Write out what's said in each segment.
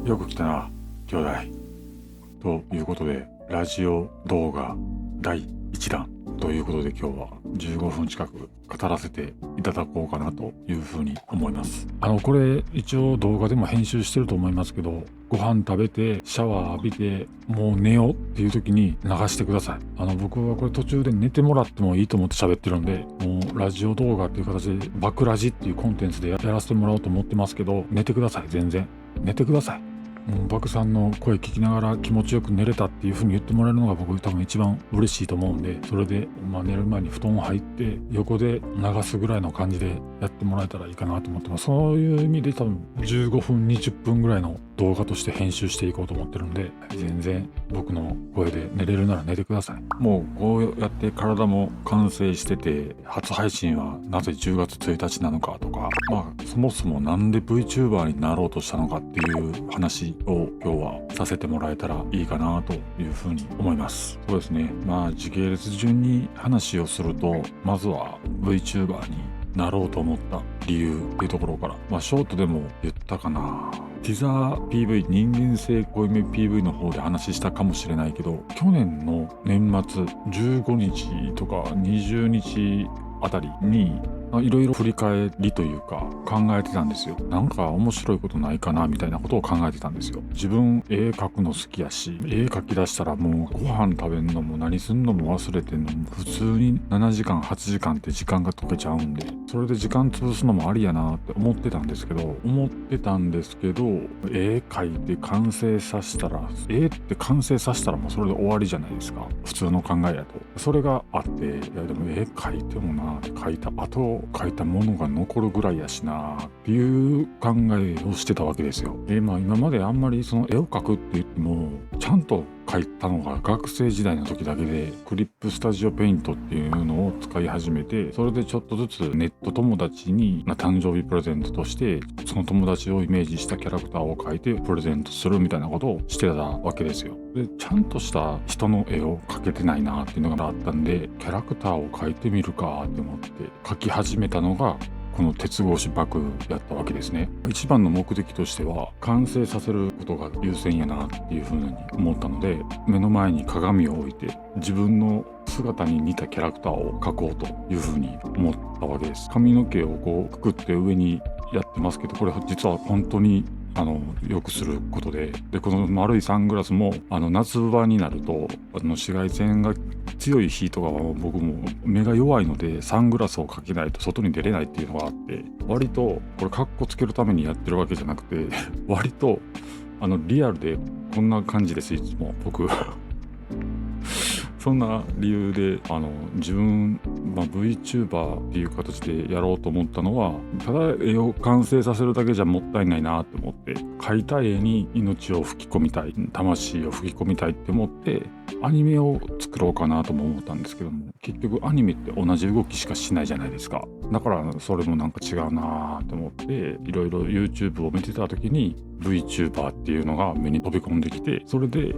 よく来たな、兄弟。ということで、ラジオ動画第1弾ということで、今日は15分近く語らせていただこうかなというふうに思います。これ一応動画でも編集してると思いますけど、ご飯食べてシャワー浴びてもう寝ようっていう時に流してください。僕はこれ途中で寝てもらってもいいと思って喋ってるんで、もうラジオ動画っていう形でバクラジっていうコンテンツでやらせてもらおうと思ってますけど、寝てください。全然寝てください。バクさんの声聞きながら気持ちよく寝れたっていう風に言ってもらえるのが僕多分一番嬉しいと思うんで、それで、寝る前に布団入って横で流すぐらいの感じでやってもらえたらいいかなと思ってます。そういう意味で多分15分20分ぐらいの動画として編集していこうと思ってるんで、全然僕の声で寝れるなら寝てください。もうこうやって体も完成してて、初配信はなぜ10月1日なのかとか、そもそもなんで VTuber になろうとしたのかっていう話を今日はさせてもらえたらいいかなというふうに思います。そうですね。時系列順に話をすると、まずは VTuber になろうと思った理由っていうところから、ショートでも言ったかな。ティザー PV、 人間性濃いめ PV の方で話したかもしれないけど、去年の年末15日とか20日あたりにいろいろ振り返りというか考えてたんですよ。なんか面白いことないかなみたいなことを考えてたんですよ。自分絵描くの好きやし、絵描き出したらもうご飯食べんのも何すんのも忘れてんのも普通に7時間8時間って時間が解けちゃうんで、それで時間潰すのもありやなって思ってたんですけど、絵描いて完成させたら、絵って完成させたらもうそれで終わりじゃないですか、普通の考えやと。それがあって、いやでも絵描いてもな、描いた後描いたものが残るぐらいやしなっていう考えをしてたわけですよ。今まであんまりその絵を描くって言ってもちゃんと描いたのが学生時代の時だけで、クリップスタジオペイントっていうのを使い始めて、それでちょっとずつネット友達に誕生日プレゼントとしてその友達をイメージしたキャラクターを描いてプレゼントするみたいなことをしてたわけですよ。で、ちゃんとした人の絵を描けてないなっていうのがあったんで、キャラクターを描いてみるかって思って描き始めたのがこの鉄格子バクやったわけですね。一番の目的としては完成させることが優先やなっていうふうに思ったので、目の前に鏡を置いて自分の姿に似たキャラクターを描こうというふうに思ったわけです。髪の毛をこうくくって上にやってますけど、これ実は本当によくすることで、この丸いサングラスも夏場になると紫外線が強い日とかは僕も目が弱いので、サングラスをかけないと外に出れないっていうのがあって、割とこれカッコつけるためにやってるわけじゃなくて割とリアルでこんな感じです。いつも僕そんな理由で自分、VTuber っていう形でやろうと思ったのは、ただ絵を完成させるだけじゃもったいないなって思って、描いた絵に命を吹き込みたい、魂を吹き込みたいって思ってアニメを作ろうかなとも思ったんですけども、結局アニメって同じ動きしかしないじゃないですか。だからそれもなんか違うなって思って、いろいろ YouTube を見てた時に VTuber っていうのが目に飛び込んできて、それで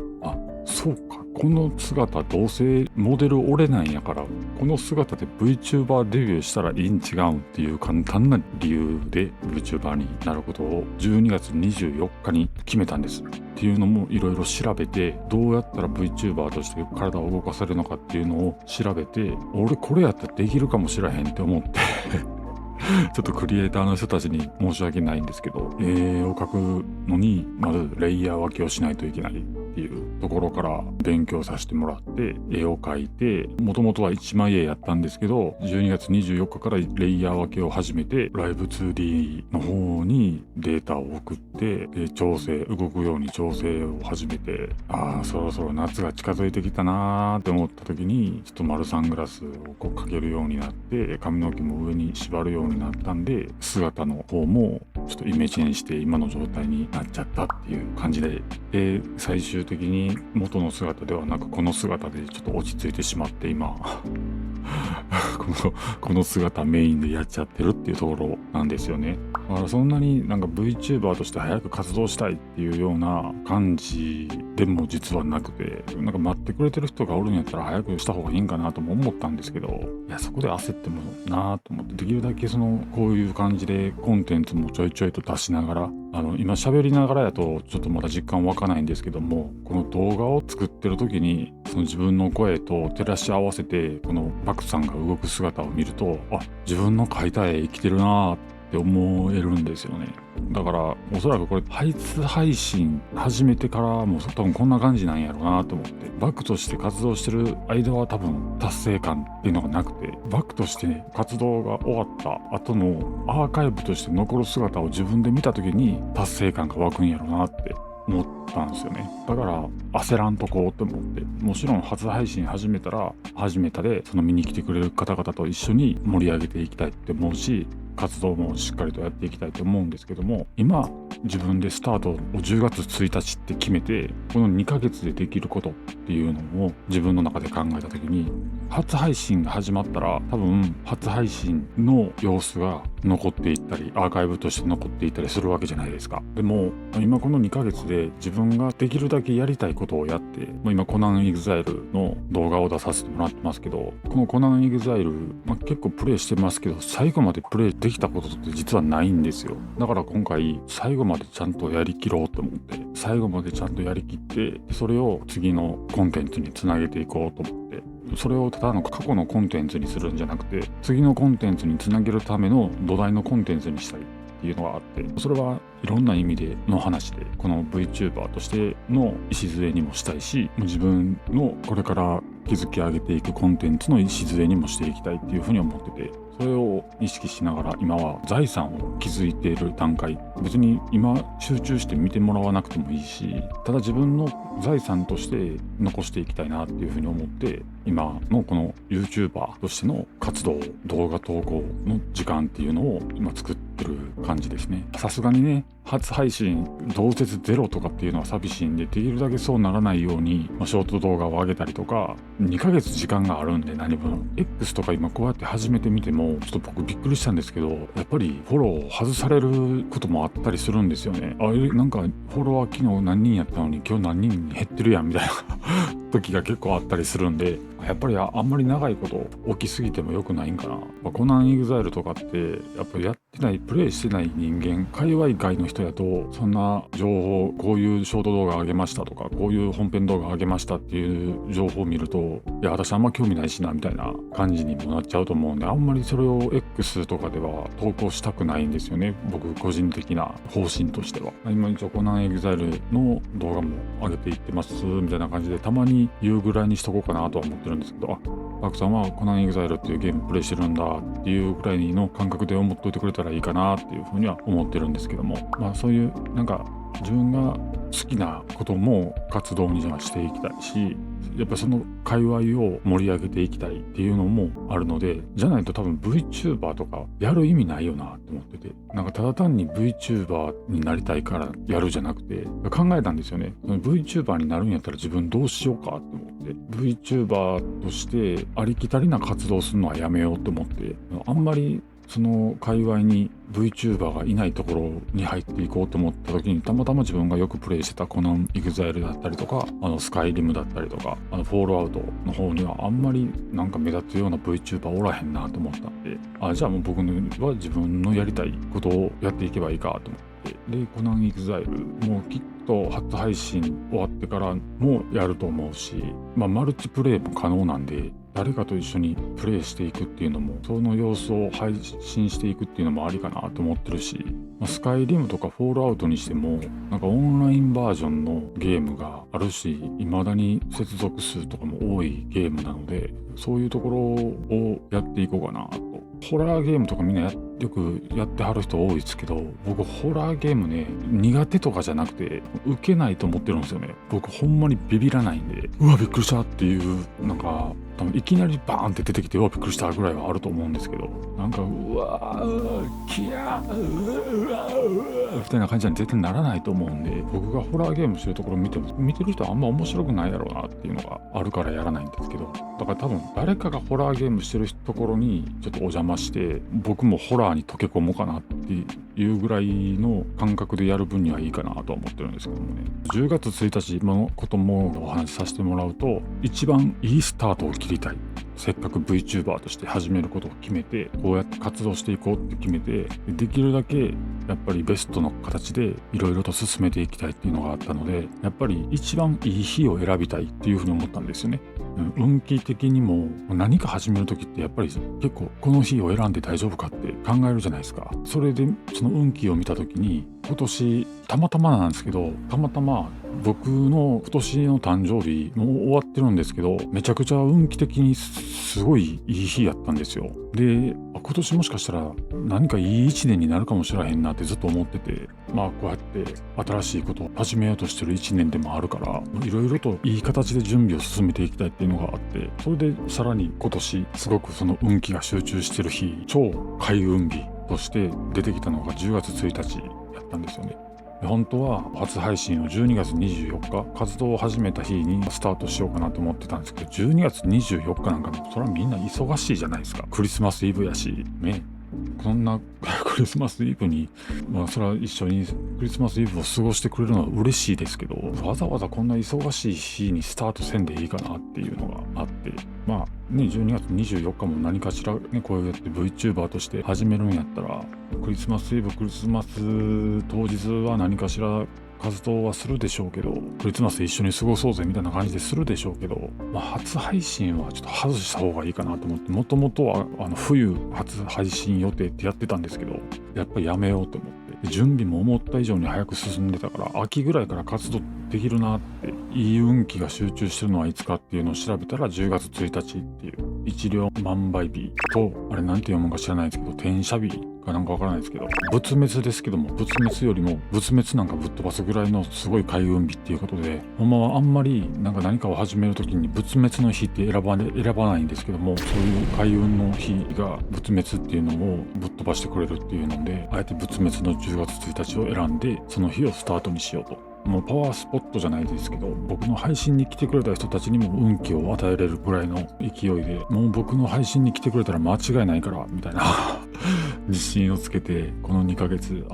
そうか、この姿どうせモデル俺なんやから、この姿で VTuber デビューしたらいいん違うんっていう簡単な理由で VTuber になることを12月24日に決めたんです。っていうのもいろいろ調べて、どうやったら VTuber として体を動かせるのかっていうのを調べて、俺これやったらできるかもしれへんって思ってちょっとクリエイターの人たちに申し訳ないんですけど、絵を描くのにまずレイヤー分けをしないといけないっていうところから勉強させてもらって、絵を描いて、もともとは1枚絵やったんですけど、12月24日からレイヤー分けを始めて、ライブ 2D の方にデータを送って、動くように調整を始めて、そろそろ夏が近づいてきたなーって思った時に、ちょっと丸サングラスをこうかけるようになって、髪の毛も上に縛るようになったんで、姿の方もちょっとイメチェンして今の状態になっちゃったっていう感じで、最終的に元の姿ではなくこの姿でちょっと落ち着いてしまって、今この姿メインでやっちゃってるっていうところなんですよね。だからそんなになんか VTuber として早く活動したいっていうような感じでも実はなくて、なんかまっってくれてる人がおるんやったら早くした方がいいんかなとも思ったんですけど、いやそこで焦ってもなと思って、できるだけこういう感じでコンテンツもちょいちょいと出しながら、今喋りながらやとちょっとまだ実感湧かないんですけども、この動画を作ってる時にその自分の声と照らし合わせてこのバクさんが動く姿を見ると、自分の描いた絵生きてるなって思えるんですよね。だからおそらくこれ初配信始めてからも多分こんな感じなんやろうなと思って、バクとして活動してる間は多分達成感っていうのがなくて、バクとして活動が終わった後のアーカイブとして残る姿を自分で見た時に達成感が湧くんやろうなって思ったんですよね。だから焦らんとこうと思って、もちろん初配信始めたら始めたでその見に来てくれる方々と一緒に盛り上げていきたいって思うし、活動もしっかりとやっていきたいと思うんですけども、今自分でスタートを10月1日って決めて、この2ヶ月でできることっていうのを自分の中で考えた時に、初配信が始まったら多分初配信の様子が残っていったりアーカイブとして残っていったりするわけじゃないですか。でも今この2ヶ月で自分ができるだけやりたいことをやって、今コナンエグザイルの動画を出させてもらってますけど、このコナンエグザイル、結構プレイしてますけど最後までプレイできたことって実はないんですよ。だから今回最後までちゃんとやりきろうと思って、最後までちゃんとやりきって、それを次のコンテンツにつなげていこうと思って、それをただの過去のコンテンツにするんじゃなくて、次のコンテンツにつなげるための土台のコンテンツにしたいっていうのがあって、それはいろんな意味での話で、この VTuber としての礎にもしたいし、自分のこれから築き上げていくコンテンツの礎にもしていきたいっていうふうに思ってて、それを意識しながら今は財産を築いている段階。別に今集中して見てもらわなくてもいいし、ただ自分の財産として残していきたいなっていうふうに思って、今のこの YouTuber としての活動、動画投稿の時間っていうのを今作ってる感じですね。さすがにね、初配信同説ゼロとかっていうのは寂しいんで、できるだけそうならないように、ショート動画を上げたりとか、2ヶ月時間があるんで、何分 X とか今こうやって始めてみてもちょっと僕びっくりしたんですけど、やっぱりフォロー外されることもあったりするんですよね。なんかフォロワー昨日何人やったのに今日何人に減ってるやんみたいな時が結構あったりするんで、やっぱりあんまり長いこと起きすぎても良くないんかな。コナンエグザイルとかってやっぱりやってない、プレイしてない人間、界隈外の人やとそんな情報、こういうショート動画上げましたとか、こういう本編動画上げましたっていう情報を見ると、いや私あんま興味ないしなみたいな感じにもなっちゃうと思うんで、あんまりそれを X とかでは投稿したくないんですよね、僕個人的な方針としては。今一応コナンエグザイルの動画も上げていってますみたいな感じで、たまに言うぐらいにしとこうかなとは思ってるんですけど、バクさんはコナンエグザイルっていうゲームプレイしてるんだっていうぐらいの感覚で思っといてくれたらいいかなっていうふうには思ってるんですけども、そういうなんか自分が好きなことも活動にはしていきたいし、やっぱその界隈を盛り上げていきたいっていうのもあるので、じゃないと多分 VTuber とかやる意味ないよなって思ってて、なんかただ単に VTuber になりたいからやるじゃなくて、考えたんですよね。VTuber になるんやったら自分どうしようかって思って、 VTuber としてありきたりな活動するのはやめようと思って、あんまりその界隈に VTuber がいないところに入っていこうと思った時に、たまたま自分がよくプレイしてたコナンエグザイルだったりとか、スカイリムだったりとか、フォールアウトの方にはあんまりなんか目立つような VTuber おらへんなと思ったんで、じゃあもう僕は自分のやりたいことをやっていけばいいかと思って、でコナンエグザイルもきっと初配信終わってからもやると思うし、マルチプレイも可能なんで、誰かと一緒にプレイしていくっていうのも、その様子を配信していくっていうのもありかなと思ってるし、スカイリムとかフォールアウトにしてもなんかオンラインバージョンのゲームがあるし、未だに接続数とかも多いゲームなので、そういうところをやっていこうかなと。ホラーゲームとかみんなよくやってはる人多いですけど、僕ホラーゲームね、苦手とかじゃなくて受けないと思ってるんですよね。僕ほんまにビビらないんで、うわびっくりしたっていうなんか多分いきなりバーンって出てきてうわびっくりしたぐらいはあると思うんですけど、なんかうわーキヤーうわーみたいな感じには絶対ならないと思うんで、僕がホラーゲームしてるところ見てる人はあんま面白くないやろうなっていうのがあるからやらないんですけど、だから多分誰かがホラーゲームしてるところにちょっとお邪魔して僕もホラーに溶け込もうかなっていうぐらいの感覚でやる分にはいいかなとは思ってるんですけどもね。10月1日のこともお話しさせてもらうと、一番いいスタートを切りたい、せっかく VTuber として始めることを決めてこうやって活動していこうって決めて、できるだけやっぱりベストの形でいろいろと進めていきたいっていうのがあったので、やっぱり一番いい日を選びたいっていうふうに思ったんですよね。運気的にも何か始める時ってやっぱり結構この日を選んで大丈夫かって考えるじゃないですか。それでその運気を見た時に今年たまたまなんですけど、たまたま僕の今年の誕生日もう終わってるんですけど、めちゃくちゃ運気的にすごいいい日やったんですよ。で今年もしかしたら何かいい一年になるかもしれへんなってずっと思ってて、こうやって新しいことを始めようとしてる一年でもあるから、いろいろといい形で準備を進めていきたいっていうのがあって、それでさらに今年すごくその運気が集中してる日、超開運日として出てきたのが10月1日やったんですよね。本当は初配信を12月24日活動を始めた日にスタートしようかなと思ってたんですけど、12月24日なんかそれはみんな忙しいじゃないですか。クリスマスイブやしね。こんなクリスマスイブにそれは一緒にクリスマスイブを過ごしてくれるのは嬉しいですけど、わざわざこんな忙しい日にスタートせんでいいかなっていうのがあって、12月24日も何かしらね、こうやって VTuber として始めるんやったら、クリスマスイブクリスマス当日は何かしら活動はするでしょうけど、クリスマス一緒に過ごそうぜみたいな感じでするでしょうけど、初配信はちょっと外した方がいいかなと思って、もともとは冬初配信予定ってやってたんですけど、やっぱりやめようと思って、準備も思った以上に早く進んでたから、秋ぐらいから活動できるなって、いい運気が集中してるのはいつかっていうのを調べたら10月1日っていう一両万倍日と、あれなんて読むか知らないですけど、転写日かなんかわからないですけど、仏滅ですけども、仏滅よりも仏滅なんかぶっ飛ばすぐらいのすごい開運日っていうことで、ほんまはあんまり何かを始めるときに仏滅の日って選ばないんですけども、そういう開運の日が仏滅っていうのをぶっ飛ばしてくれるっていうので、あえて仏滅の10月1日を選んでその日をスタートにしようと。もうパワースポットじゃないですけど、僕の配信に来てくれた人たちにも運気を与えれるぐらいの勢いで、もう僕の配信に来てくれたら間違いないからみたいな自信をつけて、この2ヶ月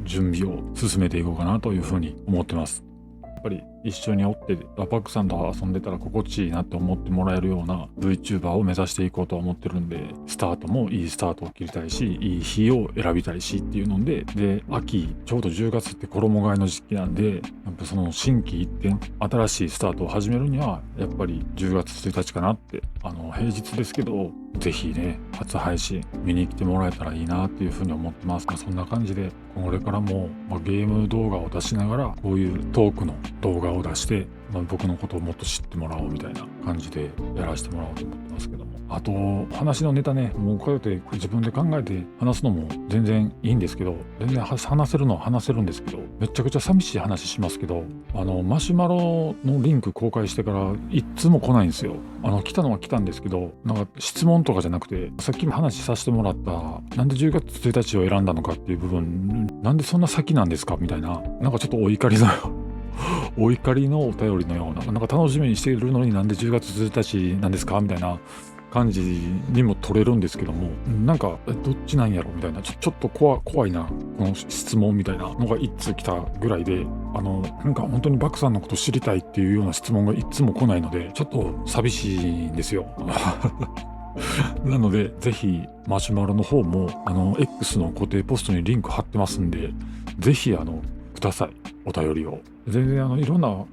準備を進めていこうかなというふうに思ってます。やっぱり一緒におってラパックさんと遊んでたら心地いいなって思ってもらえるような VTuber を目指していこうと思ってるんで、スタートもいいスタートを切りたいし、いい日を選びたいしっていうので、秋ちょうど10月って衣替えの時期なんで、やっぱその心機一転新しいスタートを始めるにはやっぱり10月1日かなって、平日ですけどぜひね、初配信見に来てもらえたらいいなっていうふうに思ってます。そんな感じでこれからも、ゲーム動画を出しながらこういうトークの動画を出して、僕のことをもっと知ってもらおうみたいな感じでやらせてもらおうと思ってますけども、あと話のネタね、もうこうやって自分で考えて話すのも全然いいんですけど、全然話せるのは話せるんですけど、めちゃくちゃ寂しい話しますけど、マシュマロのリンク公開してからいつも来ないんですよ。来たのは来たんですけど、質問とかじゃなくて、さっきも話させてもらったなんで10月1日を選んだのかっていう部分、なんでそんな先なんですかみたいな、ちょっとお怒りのお怒りのお便りのような、楽しみにしているのになんで10月1日なんですかみたいな感じにも取れるんですけども、どっちなんやろみたいな、ちょっと怖いなこの質問みたいなのが一通来たぐらいで、本当にバクさんのこと知りたいっていうような質問がいつも来ないので、ちょっと寂しいんですよなのでぜひマシュマロの方もX の固定ポストにリンク貼ってますんで、ぜひください、お便りを。全然いろんな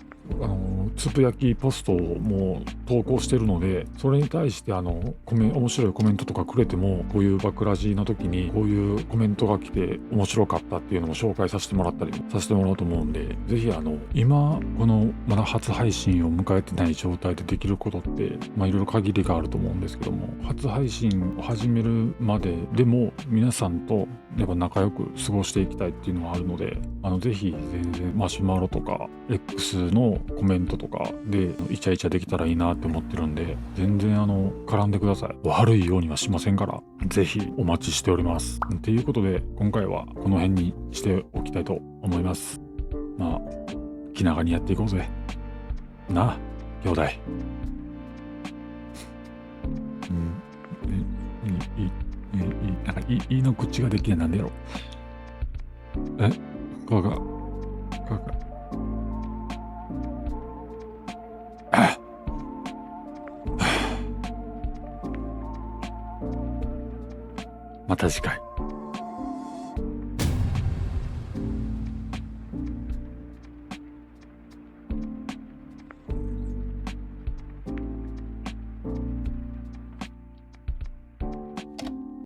つぶやきポストも投稿してるので、それに対して面白いコメントとかくれても、こういうバクラジの時にこういうコメントが来て面白かったっていうのも紹介させてもらったりさせてもらおうと思うんで、ぜひ今このまだ初配信を迎えてない状態でできることっていろいろ限りがあると思うんですけども、初配信を始めるまででも皆さんとやっぱ仲良く過ごしていきたいっていうのはあるので、ぜひ全然マシュマロとか X のコメントととかでイチャイチャできたらいいなって思ってるんで、全然絡んでください。悪いようにはしませんから、ぜひお待ちしております。ということで今回はこの辺にしておきたいと思います。まあ気長にやっていこうぜなあ兄弟。なんかいいの口ができない。なんでやろ。かがまた次回。